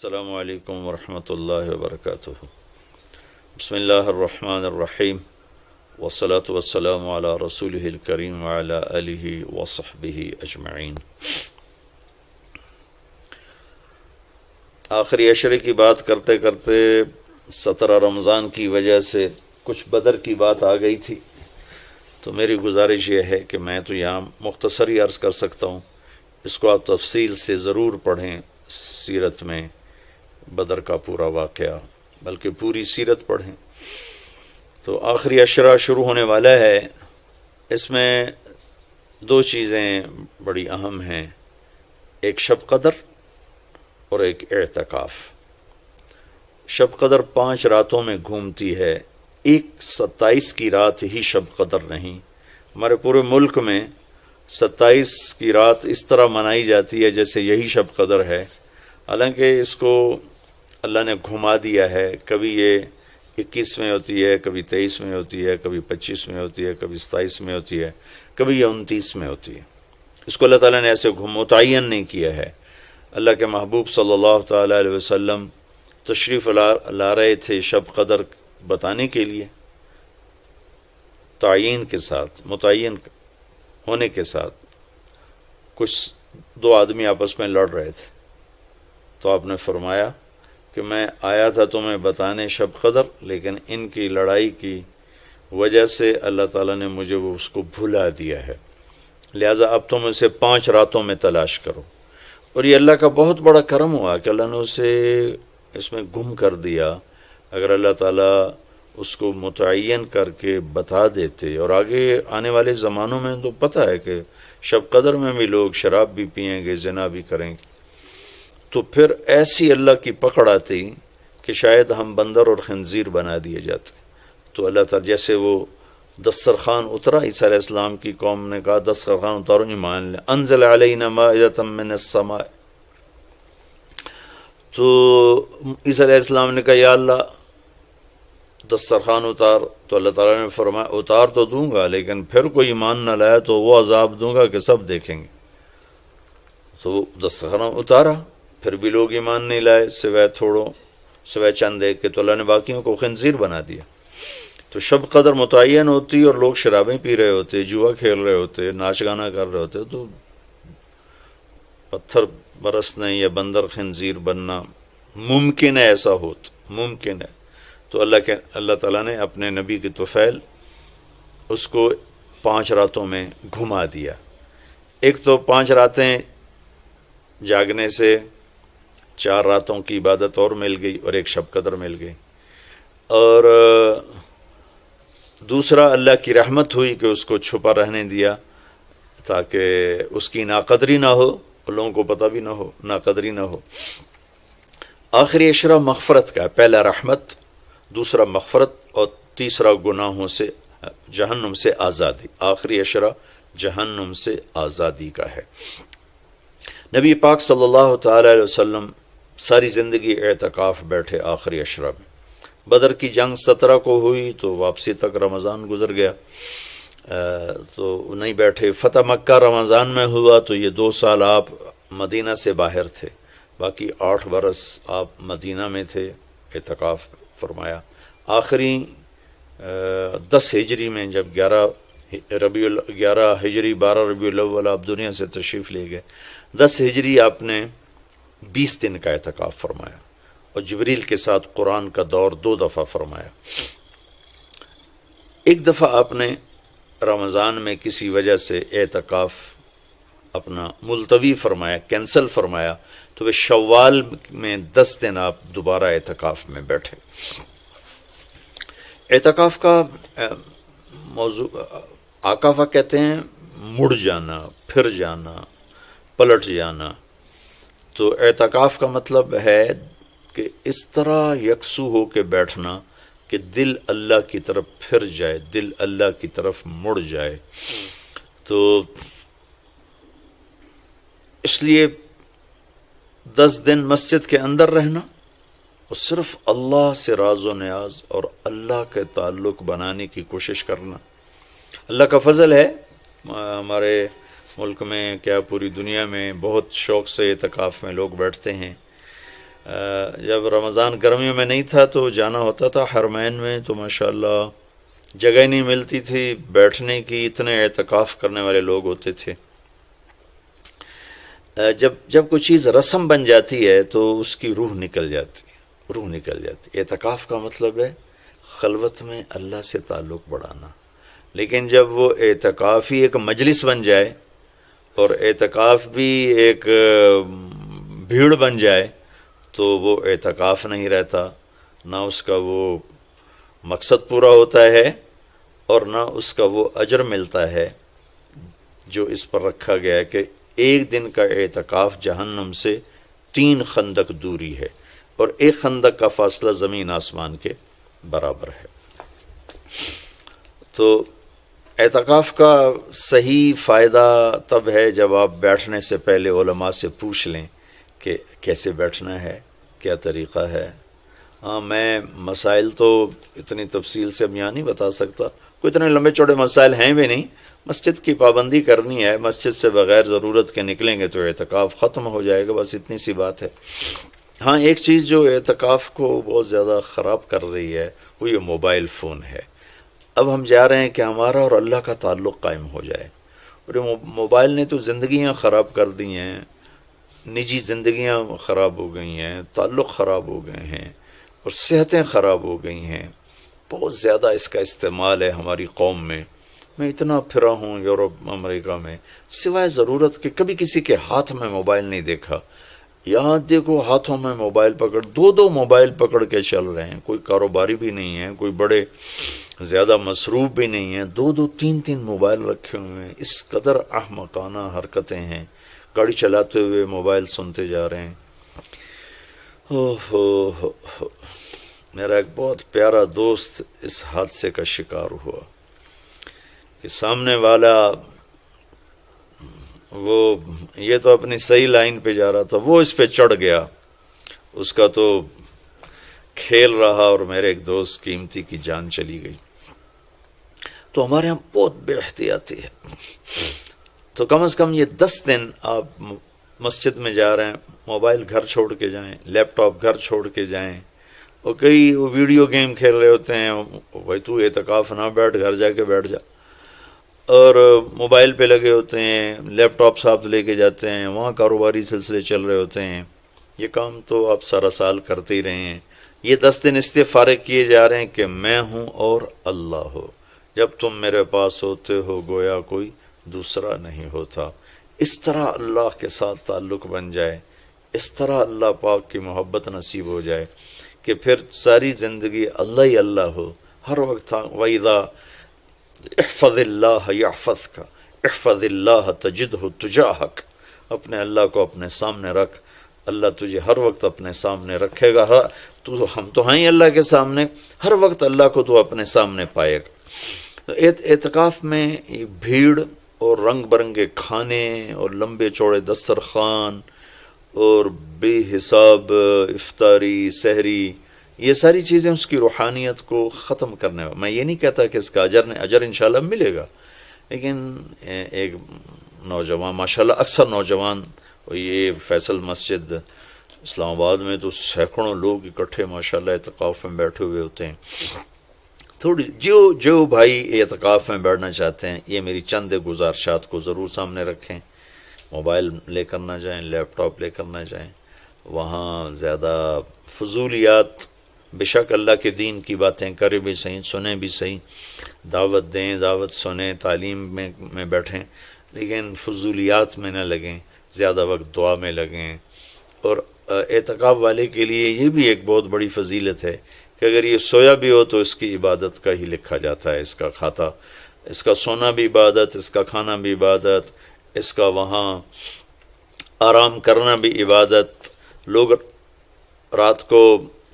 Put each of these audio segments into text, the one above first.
السلام علیکم ورحمۃ اللہ وبرکاتہ۔ بسم اللہ الرحمن الرحیم، والصلاة والسلام علی رسولہ الکریم وعلی آلہ وصحبہ اجمعین۔ آخری عشرے کی بات کرتے کرتے 17 رمضان کی وجہ سے کچھ بدر کی بات آ گئی تھی، تو میری گزارش یہ ہے کہ میں تو یہاں مختصری عرض کر سکتا ہوں، اس کو آپ تفصیل سے ضرور پڑھیں، سیرت میں بدر کا پورا واقعہ، بلکہ پوری سیرت پڑھیں۔ تو آخری عشرہ شروع ہونے والا ہے، اس میں دو چیزیں بڑی اہم ہیں، ایک شب قدر اور ایک اعتکاف۔ شب قدر 5 راتوں میں گھومتی ہے، ایک 27 کی رات ہی شب قدر نہیں، ہمارے پورے ملک میں 27 کی رات اس طرح منائی جاتی ہے جیسے یہی شب قدر ہے، حالانکہ اس کو اللہ نے گھما دیا ہے، کبھی یہ 21 میں ہوتی ہے، کبھی 23 میں ہوتی ہے، کبھی 25 میں ہوتی ہے، کبھی 27 میں ہوتی ہے، کبھی یہ 29 میں ہوتی ہے۔ اس کو اللہ تعالیٰ نے ایسے متعین نہیں کیا ہے۔ اللہ کے محبوب صلی اللہ تعالیٰ علیہ وسلم تشریف لا رہے تھے شب قدر بتانے کے لیے، تعین کے ساتھ، متعین ہونے کے ساتھ۔ کچھ 2 آدمی آپس میں لڑ رہے تھے، تو آپ نے فرمایا کہ میں آیا تھا تمہیں بتانے شب قدر، لیکن ان کی لڑائی کی وجہ سے اللہ تعالیٰ نے مجھے اس کو بھلا دیا ہے، لہٰذا اب تم اسے 5 راتوں میں تلاش کرو۔ اور یہ اللہ کا بہت بڑا کرم ہوا کہ اللہ نے اسے اس میں گم کر دیا۔ اگر اللہ تعالیٰ اس کو متعین کر کے بتا دیتے، اور آگے آنے والے زمانوں میں تو پتہ ہے کہ شب قدر میں بھی لوگ شراب بھی پئیں گے، زنا بھی کریں گے، تو پھر ایسی اللہ کی پکڑ آتی کہ شاید ہم بندر اور خنزیر بنا دیے جاتے۔ تو اللہ تعالیٰ جیسے وہ دسترخوان اترا، عیسیٰ علیہ السلام کی قوم نے کہا دسترخوان اتارو، ایمان لے، انزل علینا مائدۃ من السماء، تو عیسیٰ علیہ السلام نے کہا یا اللہ دسترخوان اتار، تو اللہ تعالیٰ نے فرمایا اتار تو دوں گا، لیکن پھر کوئی ایمان نہ لایا تو وہ عذاب دوں گا کہ سب دیکھیں گے۔ تو دسترخوان اتارا، پھر بھی لوگ ایمان نہیں لائے، سوائے چند ایک کے، تو اللہ نے باقیوں کو خنزیر بنا دیا۔ تو شب قدر متعین ہوتی اور لوگ شرابیں پی رہے ہوتے، جوا کھیل رہے ہوتے، ناچ گانا کر رہے ہوتے، تو پتھر برسنے یا بندر خنزیر بننا ممکن ہے، ایسا ممکن ہے۔ تو اللہ تعالیٰ نے اپنے نبی کی طفیل اس کو 5 راتوں میں گھما دیا۔ ایک تو 5 راتیں جاگنے سے 4 راتوں کی عبادت اور مل گئی، اور ایک شب قدر مل گئی، اور دوسرا اللہ کی رحمت ہوئی کہ اس کو چھپا رہنے دیا تاکہ اس کی ناقدری نہ ہو، اور لوگوں کو پتہ بھی نہ ہو، ناقدری نہ ہو۔ آخری عشرہ مغفرت کا ہے، پہلا رحمت، دوسرا مغفرت، اور تیسرا گناہوں سے، جہنم سے آزادی۔ آخری عشرہ جہنم سے آزادی کا ہے۔ نبی پاک صلی اللہ تعالی علیہ وسلم ساری زندگی اعتکاف بیٹھے آخری عشرہ میں۔ بدر کی جنگ 17 کو ہوئی تو واپسی تک رمضان گزر گیا، تو نہیں بیٹھے۔ فتح مکہ رمضان میں ہوا تو یہ 2 سال آپ مدینہ سے باہر تھے، باقی 8 برس آپ مدینہ میں تھے، اعتکاف فرمایا۔ آخری 10 ہجری میں جب 11 ہجری 12 ربیع الاول آپ دنیا سے تشریف لے گئے، 10 ہجری آپ نے 20 دن کا اعتکاف فرمایا، اور جبریل کے ساتھ قرآن کا دور 2 دفعہ فرمایا۔ ایک دفعہ آپ نے رمضان میں کسی وجہ سے اعتکاف اپنا ملتوی فرمایا، کینسل فرمایا، تو وہ شوال میں 10 دن آپ دوبارہ اعتکاف میں بیٹھے۔ اعتکاف کا موضوع عاکفہ کہتے ہیں مڑ جانا، پھر جانا، پلٹ جانا۔ تو اعتکاف کا مطلب ہے کہ اس طرح یکسو ہو کے بیٹھنا کہ دل اللہ کی طرف پھر جائے، دل اللہ کی طرف مڑ جائے۔ تو اس لیے 10 دن مسجد کے اندر رہنا، اور صرف اللہ سے راز و نیاز اور اللہ کے تعلق بنانے کی کوشش کرنا۔ اللہ کا فضل ہے، ہمارے ملک میں کیا پوری دنیا میں بہت شوق سے اعتکاف میں لوگ بیٹھتے ہیں، جب رمضان گرمیوں میں نہیں تھا تو جانا ہوتا تھا حرمین میں، تو ماشاءاللہ جگہ نہیں ملتی تھی بیٹھنے کی، اتنے اعتکاف کرنے والے لوگ ہوتے تھے۔ جب کوئی چیز رسم بن جاتی ہے تو اس کی روح نکل جاتی۔ اعتکاف کا مطلب ہے خلوت میں اللہ سے تعلق بڑھانا، لیکن جب وہ اعتکاف ہی ایک مجلس بن جائے اور اعتکاف بھی ایک بھیڑ بن جائے تو وہ اعتکاف نہیں رہتا، نہ اس کا وہ مقصد پورا ہوتا ہے اور نہ اس کا وہ اجر ملتا ہے جو اس پر رکھا گیا ہے کہ ایک دن کا اعتکاف جہنم سے 3 خندق دوری ہے، اور ایک خندق کا فاصلہ زمین آسمان کے برابر ہے۔ تو اعتکاف کا صحیح فائدہ تب ہے جب آپ بیٹھنے سے پہلے علماء سے پوچھ لیں کہ کیسے بیٹھنا ہے، کیا طریقہ ہے۔ ہاں، میں مسائل تو اتنی تفصیل سے اب یہاں نہیں بتا سکتا، کوئی اتنے لمبے چوڑے مسائل ہیں بھی نہیں۔ مسجد کی پابندی کرنی ہے، مسجد سے بغیر ضرورت کے نکلیں گے تو اعتکاف ختم ہو جائے گا، بس اتنی سی بات ہے۔ ہاں، ایک چیز جو اعتکاف کو بہت زیادہ خراب کر رہی ہے وہ یہ موبائل فون ہے۔ اب ہم چاہ رہے ہیں کہ ہمارا اور اللہ کا تعلق قائم ہو جائے، اور یہ موبائل نے تو زندگیاں خراب کر دی ہیں، نجی زندگیاں خراب ہو گئی ہیں، تعلق خراب ہو گئے ہیں، اور صحتیں خراب ہو گئی ہیں۔ بہت زیادہ اس کا استعمال ہے ہماری قوم میں۔ میں اتنا پھرا ہوں یورپ امریکہ میں، سوائے ضرورت کہ کبھی کسی کے ہاتھ میں موبائل نہیں دیکھا۔ یہاں دیکھو ہاتھوں میں موبائل پکڑ، 2 موبائل پکڑ کے چل رہے ہیں، کوئی کاروباری بھی نہیں ہے، کوئی بڑے زیادہ مصروف بھی نہیں ہیں، 2 3 موبائل رکھے ہوئے ہیں۔ اس قدر احمقانہ حرکتیں ہیں، گاڑی چلاتے ہوئے موبائل سنتے جا رہے ہیں۔ میرا ایک بہت پیارا دوست اس حادثے کا شکار ہوا کہ سامنے والا وہ یہ تو اپنی صحیح لائن پہ جا رہا تھا، وہ اس پہ چڑھ گیا، اس کا تو کھیل رہا، اور میرے ایک دوست قیمتی کی جان چلی گئی۔ تو ہمارے یہاں بہت بے احتیاطی ہے۔ تو کم از کم یہ 10 دن آپ مسجد میں جا رہے ہیں، موبائل گھر چھوڑ کے جائیں، لیپ ٹاپ گھر چھوڑ کے جائیں، اور کئی ویڈیو گیم کھیل رہے ہوتے ہیں، بھائی تو اعتکاف نہ بیٹھ، گھر جا کے بیٹھ جا، اور موبائل پہ لگے ہوتے ہیں، لیپ ٹاپ ساتھ لے کے جاتے ہیں، وہاں کاروباری سلسلے چل رہے ہوتے ہیں۔ یہ کام تو آپ سارا سال کرتے ہی رہے ہیں۔ یہ 10 دن اس لیے فارغ کیے جا رہے ہیں کہ میں ہوں اور اللہ ہو، جب تم میرے پاس ہوتے ہو گویا کوئی دوسرا نہیں ہوتا۔ اس طرح اللہ کے ساتھ تعلق بن جائے، اس طرح اللہ پاک کی محبت نصیب ہو جائے کہ پھر ساری زندگی اللہ ہی اللہ ہو، ہر وقت۔ وَإِذَا احفظ اللہ یحفظک، احفظ اللہ تجدہ تجاہک، اپنے اللہ کو اپنے سامنے رکھ، اللہ تجھے ہر وقت اپنے سامنے رکھے گا۔ ہم تو ہیں ہی اللہ کے سامنے، ہر وقت اللہ کو تو اپنے سامنے پائے گا۔ اعتکاف میں بھیڑ اور رنگ برنگے کھانے اور لمبے چوڑے دسترخوان اور بے حساب افطاری سحری، یہ ساری چیزیں اس کی روحانیت کو ختم کرنے میں یہ نہیں کہتا کہ اس کا اجر انشاءاللہ ملے گا، لیکن ایک نوجوان ماشاءاللہ اکثر نوجوان، یہ فیصل مسجد اسلام آباد میں تو سینکڑوں لوگ اکٹھے ماشاءاللہ اعتکاف میں بیٹھے ہوئے ہوتے ہیں۔ تھوڑی جو بھائی اعتکاف میں بیٹھنا چاہتے ہیں، یہ میری چند گزارشات کو ضرور سامنے رکھیں۔ موبائل لے کر نہ جائیں، لیپ ٹاپ لے کر نہ جائیں، وہاں زیادہ فضولیات، بے شک اللہ کے دین کی باتیں کریں بھی صحیح، سنیں بھی صحیح، دعوت دیں، دعوت سنیں، تعلیم میں بیٹھیں، لیکن فضولیات میں نہ لگیں، زیادہ وقت دعا میں لگیں۔ اور اعتکاف والے کے لیے یہ بھی ایک بہت بڑی فضیلت ہے کہ اگر یہ سویا بھی ہو تو اس کی عبادت کا ہی لکھا جاتا ہے، اس کا کھاتا، اس کا سونا بھی عبادت، اس کا کھانا بھی عبادت، اس کا وہاں آرام کرنا بھی عبادت۔ لوگ رات کو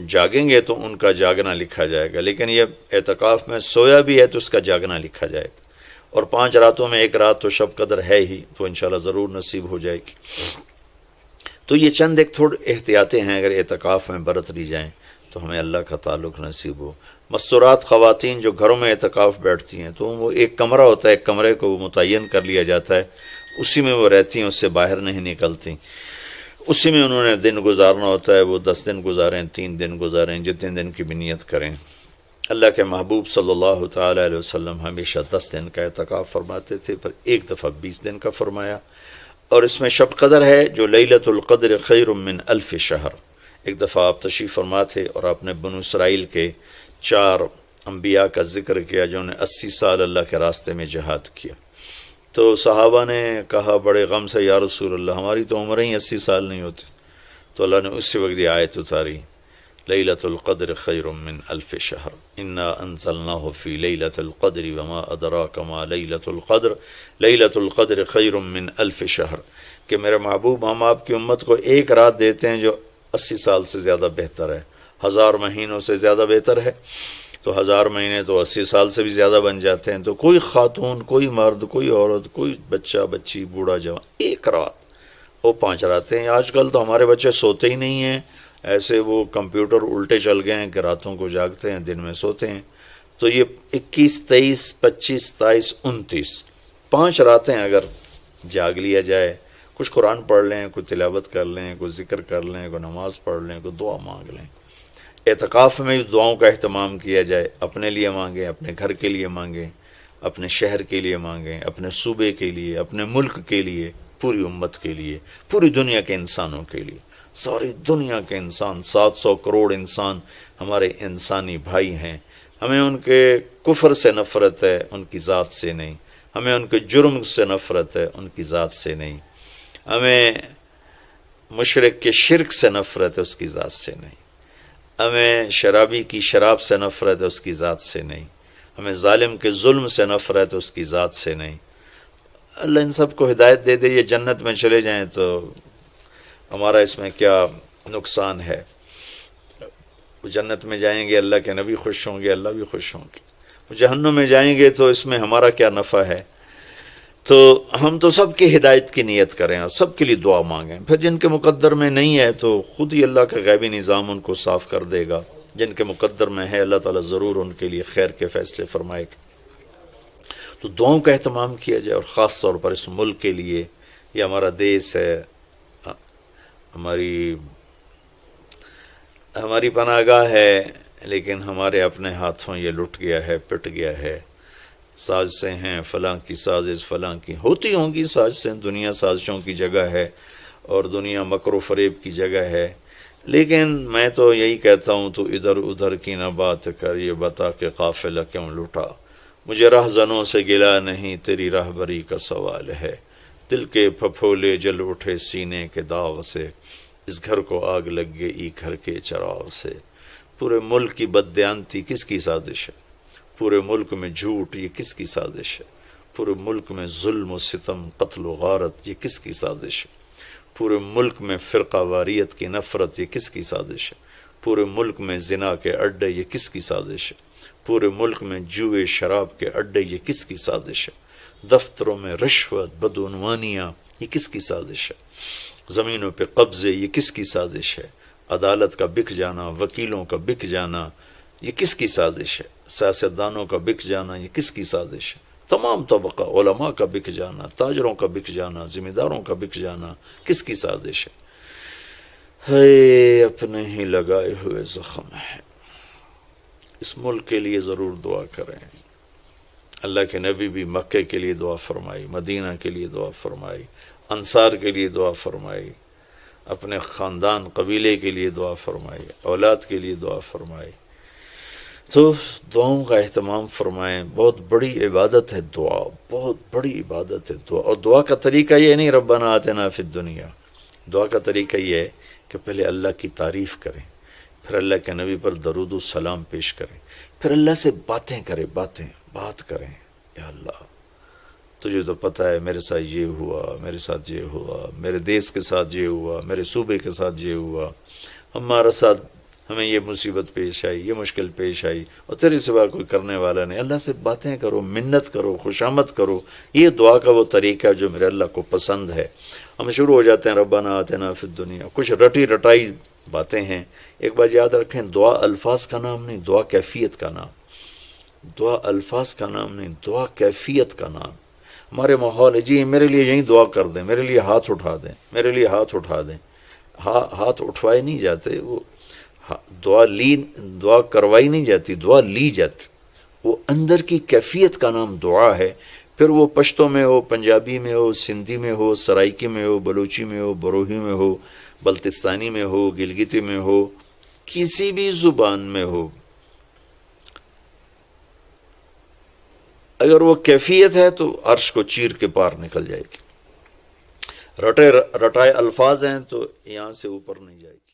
جاگیں گے تو ان کا جاگنا لکھا جائے گا، لیکن یہ اعتکاف میں سویا بھی ہے تو اس کا جاگنا لکھا جائے گا، اور 5 راتوں میں 1 رات تو شب قدر ہے ہی، تو انشاءاللہ ضرور نصیب ہو جائے گی۔ تو یہ چند ایک تھوڑے احتیاطیں ہیں، اگر اعتکاف میں برت لی جائیں تو ہمیں اللہ کا تعلق نصیب ہو۔ مستورات خواتین جو گھروں میں اعتکاف بیٹھتی ہیں تو وہ ایک کمرہ ہوتا ہے، ایک کمرے کو متعین کر لیا جاتا ہے، اسی میں وہ رہتی ہیں، اس سے باہر نہیں نکلتی۔ اسی میں انہوں نے دن گزارنا ہوتا ہے، وہ 10 دن گزاریں، 3 دن گزاریں، جتنے دن کی بھی نیت کریں۔ اللہ کے محبوب صلی اللہ تعالی علیہ وسلم ہمیشہ 10 دن کا اعتکاف فرماتے تھے، پر ایک دفعہ 20 دن کا فرمایا، اور اس میں شب قدر ہے جو لیلۃ القدر خیر من الف شہر۔ ایک دفعہ آپ تشریف فرما تھے اور آپ نے بنو اسرائیل کے 4 انبیاء کا ذکر کیا جو نے 80 سال اللہ کے راستے میں جہاد کیا، تو صحابہ نے کہا بڑے غم سے، یا رسول اللہ ہماری تو عمریں ہی 80 سال نہیں ہوتی، تو اللہ نے اسی وقت یہ آیت اتاری، لیلۃ القدر خیر من الف شہر انا انزلناہ فی لیلۃ القدر وما ادراک ما لیلۃ القدر لیلۃ القدر خیر من الف شہر، کہ میرے محبوب ہم آپ کی امت کو ایک رات دیتے ہیں جو 80 سال سے زیادہ بہتر ہے، 1000 مہینوں سے زیادہ بہتر ہے، تو 1000 مہینے تو 80 سال سے بھی زیادہ بن جاتے ہیں، تو کوئی خاتون، کوئی مرد، کوئی عورت، کوئی بچہ بچی، بوڑھا جوان، ایک رات، وہ 5 راتیں ہیں۔ آج کل تو ہمارے بچے سوتے ہی نہیں ہیں، ایسے وہ کمپیوٹر الٹے چل گئے ہیں کہ راتوں کو جاگتے ہیں، دن میں سوتے ہیں، تو یہ 21، 23، 25، 27، 29 5 راتیں اگر جاگ لیا جائے، کچھ قرآن پڑھ لیں، کوئی تلاوت کر لیں، کوئی ذکر کر لیں، کوئی نماز پڑھ لیں، کوئی دعا مانگ لیں، اعتکاف میں دعاؤں کا اہتمام کیا جائے، اپنے لیے مانگیں، اپنے گھر کے لیے مانگیں، اپنے شہر کے لیے مانگیں، اپنے صوبے کے لیے، اپنے ملک کے لیے، پوری امت کے لیے، پوری دنیا کے انسانوں کے لیے، ساری دنیا کے انسان، 700 کروڑ انسان ہمارے انسانی بھائی ہیں، ہمیں ان کے کفر سے نفرت ہے، ان کی ذات سے نہیں، ہمیں ان کے جرم سے نفرت ہے، ان کی ذات سے نہیں، ہمیں مشرک کے شرک سے نفرت ہے، اس کی ذات سے نہیں، ہمیں شرابی کی شراب سے نفرت ہے، اس کی ذات سے نہیں، ہمیں ظالم کے ظلم سے نفرت ہے، اس کی ذات سے نہیں۔ اللہ ان سب کو ہدایت دے دے، یہ جنت میں چلے جائیں تو ہمارا اس میں کیا نقصان ہے؟ وہ جنت میں جائیں گے، اللہ کے نبی خوش ہوں گے، اللہ بھی خوش ہوں گے، وہ جہنم میں جائیں گے تو اس میں ہمارا کیا نفع ہے؟ تو ہم تو سب کی ہدایت کی نیت کریں اور سب کے لیے دعا مانگیں، پھر جن کے مقدر میں نہیں ہے تو خود ہی اللہ کا غیبی نظام ان کو صاف کر دے گا، جن کے مقدر میں ہے اللہ تعالیٰ ضرور ان کے لیے خیر کے فیصلے فرمائے گا۔ تو دعاؤں کا اہتمام کیا جائے، اور خاص طور پر اس ملک کے لیے، یہ ہمارا دیس ہے، ہماری پناہ گاہ ہے، لیکن ہمارے اپنے ہاتھوں یہ لٹ گیا ہے، پٹ گیا ہے، سازشیں ہیں، فلاں کی سازش، فلاں کی ہوتی ہوں گی سازشیں، دنیا سازشوں کی جگہ ہے اور دنیا مکر و فریب کی جگہ ہے، لیکن میں تو یہی کہتا ہوں تو ادھر ادھر کی نہ بات کر، یہ بتا کہ قافلہ کیوں لٹا، مجھے رہزنوں سے گلا نہیں، تیری راہبری کا سوال ہے، دل کے پھپھولے جل اٹھے سینے کے داغ سے، اس گھر کو آگ لگ گئی گھر کے چراغ سے، پورے ملک کی بددیانتی کس کی سازش ہے؟ پورے ملک میں جھوٹ یہ کس کی سازش ہے؟ پورے ملک میں ظلم و ستم، قتل و غارت یہ کس کی سازش ہے؟ پورے ملک میں فرقہ واریت کی نفرت یہ کس کی سازش ہے؟ پورے ملک میں زنا کے اڈے یہ کس کی سازش ہے؟ پورے ملک میں جوئے شراب کے اڈے یہ کس کی سازش ہے؟ دفتروں میں رشوت، بدعنوانیاں یہ کس کی سازش ہے؟ زمینوں پہ قبضے یہ کس کی سازش ہے؟ عدالت کا بک جانا، وکیلوں کا بک جانا یہ کس کی سازش ہے؟ سیاستدانوں کا بک جانا یہ کس کی سازش ہے؟ تمام طبقہ علماء کا بک جانا، تاجروں کا بک جانا، ذمہ داروں کا بک جانا کس کی سازش ہے؟ اپنے ہی لگائے ہوئے زخم ہے۔ اس ملک کے لیے ضرور دعا کریں۔ اللہ کے نبی بھی مکے کے لیے دعا فرمائی، مدینہ کے لیے دعا فرمائی، انصار کے لیے دعا فرمائی، اپنے خاندان قبیلے کے لیے دعا فرمائی، اولاد کے لیے دعا فرمائی۔ تو دعاؤں کا اہتمام فرمائیں، بہت بڑی عبادت ہے دعا، بہت بڑی عبادت ہے دعا، اور دعا کا طریقہ یہ نہیں ربنا آتنا فی الدنیا، دعا کا طریقہ یہ ہے کہ پہلے اللہ کی تعریف کریں، پھر اللہ کے نبی پر درود و سلام پیش کریں، پھر اللہ سے باتیں کریں، بات کریں، یا اللہ تجھے تو پتہ ہے میرے ساتھ یہ ہوا، میرے ساتھ یہ ہوا، میرے دیس کے ساتھ یہ ہوا، میرے صوبے کے ساتھ یہ ہوا، ہمارا ساتھ ہمیں یہ مصیبت پیش آئی، یہ مشکل پیش آئی، اور تیرے سوا کوئی کرنے والا نہیں۔ اللہ سے باتیں کرو، منت کرو، خوشامد کرو، یہ دعا کا وہ طریقہ جو میرے اللہ کو پسند ہے۔ ہم شروع ہو جاتے ہیں ربنا آتنا فی الدنیا، کچھ رٹی رٹائی باتیں ہیں۔ ایک بات یاد رکھیں، دعا الفاظ کا نام نہیں، دعا کیفیت کا نام، دعا الفاظ کا نام نہیں، دعا کیفیت کا نام۔ ہمارے ماحول ہے جی میرے لیے یہیں دعا کر دیں، میرے لیے ہاتھ اٹھا دیں، میرے لیے ہاتھ اٹھا دیں، ہاتھ اٹھوائے نہیں جاتے، وہ دعا کروائی نہیں جاتی، دعا لی جاتی. وہ اندر کی کیفیت کا نام دعا ہے. پھر وہ پشتو میں ہو، پنجابی میں ہو، سندھی میں ہو، سرائکی میں ہو، بلوچی میں ہو، بروہی میں ہو، بلتستانی میں ہو، گلگتی میں ہو، کسی بھی زبان میں ہو، اگر وہ کیفیت ہے تو عرش کو چیر کے پار نکل جائے گی. رٹائے الفاظ ہیں تو یہاں سے اوپر نہیں جائے گی.